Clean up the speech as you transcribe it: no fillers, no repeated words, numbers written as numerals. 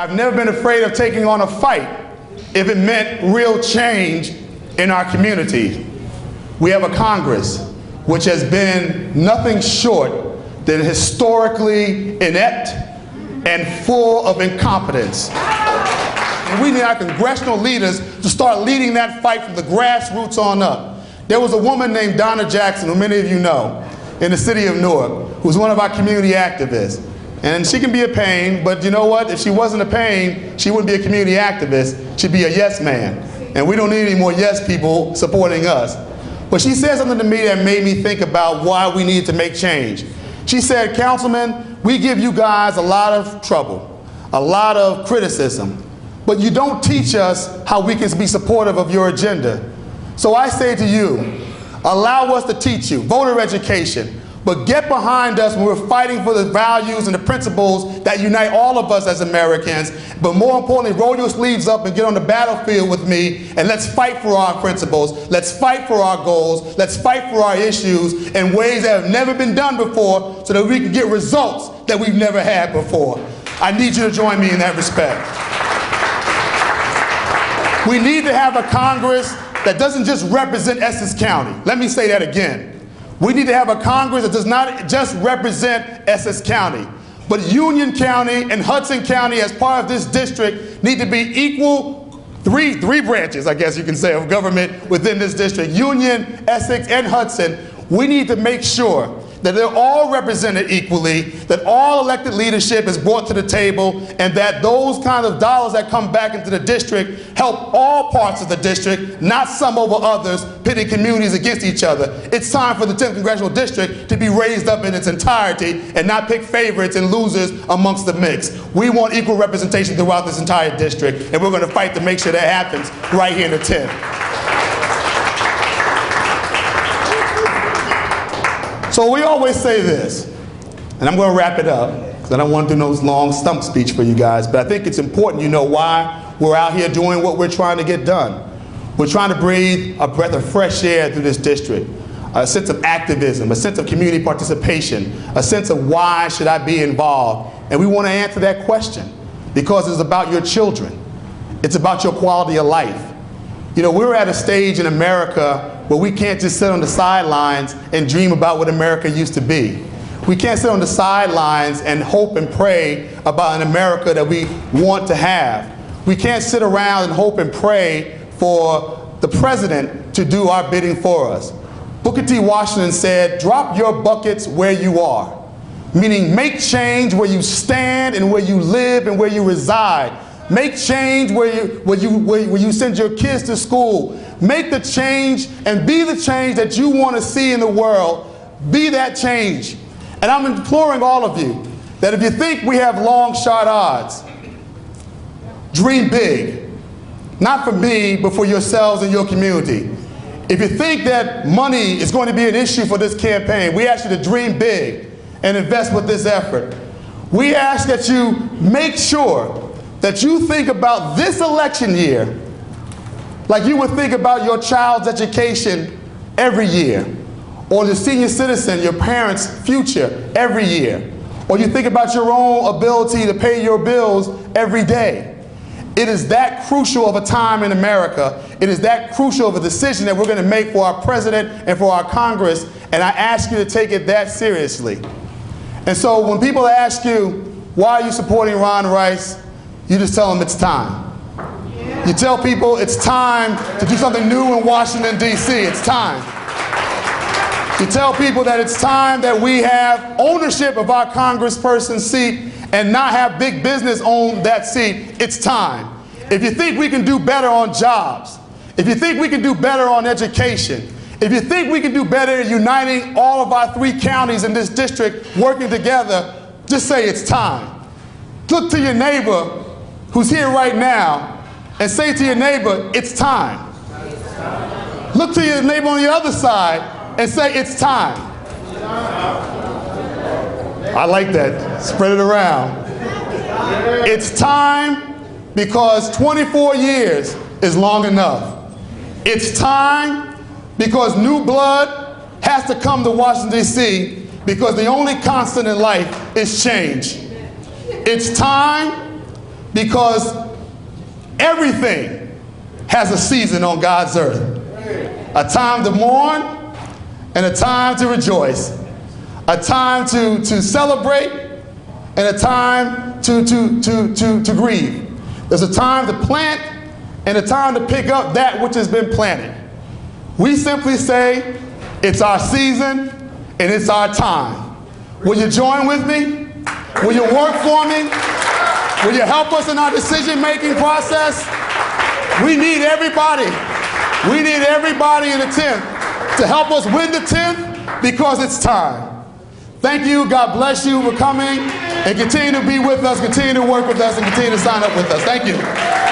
I've never been afraid of taking on a fight if it meant real change in our community. We have a Congress which has been nothing short than historically inept and full of incompetence. And we need our congressional leaders to start leading that fight from the grassroots on up. There was a woman named Donna Jackson, who many of you know, in the city of Newark, who's one of our community activists. And she can be a pain, but you know what? If she wasn't a pain, she wouldn't be a community activist. She'd be a yes man. And we don't need any more yes people supporting us. But she said something to me that made me think about why we need to make change. She said, Councilman, we give you guys a lot of trouble, a lot of criticism, but you don't teach us how we can be supportive of your agenda. So I say to you, allow us to teach you voter education, but get behind us when we're fighting for the values and the principles that unite all of us as Americans. But more importantly, roll your sleeves up and get on the battlefield with me, and let's fight for our principles, let's fight for our goals, let's fight for our issues in ways that have never been done before so that we can get results that we've never had before. I need you to join me in that respect. We need to have a Congress that doesn't just represent Essex County. Let me say that again. We need to have a Congress that does not just represent Essex County, but Union County and Hudson County as part of this district need to be equal, three branches, I guess you can say, of government within this district. Union, Essex, and Hudson. We need to make sure that they're all represented equally, that all elected leadership is brought to the table, and that those kind of dollars that come back into the district help all parts of the district, not some over others, pitting communities against each other. It's time for the 10th Congressional District to be raised up in its entirety and not pick favorites and losers amongst the mix. We want equal representation throughout this entire district, and we're going to fight to make sure that happens right here in the 10th. So we always say this, and I'm going to wrap it up, because I don't want to do no long stump speech for you guys, but I think it's important you know why we're out here doing what we're trying to get done. We're trying to breathe a breath of fresh air through this district, a sense of activism, a sense of community participation, a sense of why should I be involved, and we want to answer that question, because it's about your children. It's about your quality of life. You know, we're at a stage in America where we can't just sit on the sidelines and dream about what America used to be. We can't sit on the sidelines and hope and pray about an America that we want to have. We can't sit around and hope and pray for the president to do our bidding for us. Booker T. Washington said, drop your buckets where you are, meaning make change where you stand and where you live and where you reside. Make change where you send your kids to school. Make the change and be the change that you want to see in the world. Be that change. And I'm imploring all of you that if you think we have long shot odds, dream big. Not for me, but for yourselves and your community. If you think that money is going to be an issue for this campaign, we ask you to dream big and invest with this effort. We ask that you make sure that you think about this election year like you would think about your child's education every year, or the senior citizen, your parents' future every year, or you think about your own ability to pay your bills every day. It is that crucial of a time in America. It is that crucial of a decision that we're going to make for our president and for our Congress, and I ask you to take it that seriously. And so when people ask you, why are you supporting Ron Rice? You just tell them it's time. You tell people it's time to do something new in Washington, D.C. It's time. You tell people that it's time that we have ownership of our congressperson's seat and not have big business own that seat. It's time. If you think we can do better on jobs, if you think we can do better on education, if you think we can do better in uniting all of our 3 counties in this district working together, just say it's time. Look to your neighbor who's here right now and say to your neighbor, it's time. Look to your neighbor on the other side and say, it's time. I like that. Spread it around. It's time because 24 years is long enough. It's time because new blood has to come to Washington, D.C. because the only constant in life is change. It's time because everything has a season on God's earth. A time to mourn and a time to rejoice. A time to celebrate and a time to grieve. There's a time to plant and a time to pick up that which has been planted. We simply say, it's our season and it's our time. Will you join with me? Will you work for me? Will you help us in our decision-making process? We need everybody. We need everybody in the tent to help us win the tent because it's time. Thank you. God bless you for coming and continue to be with us, continue to work with us, and continue to sign up with us. Thank you.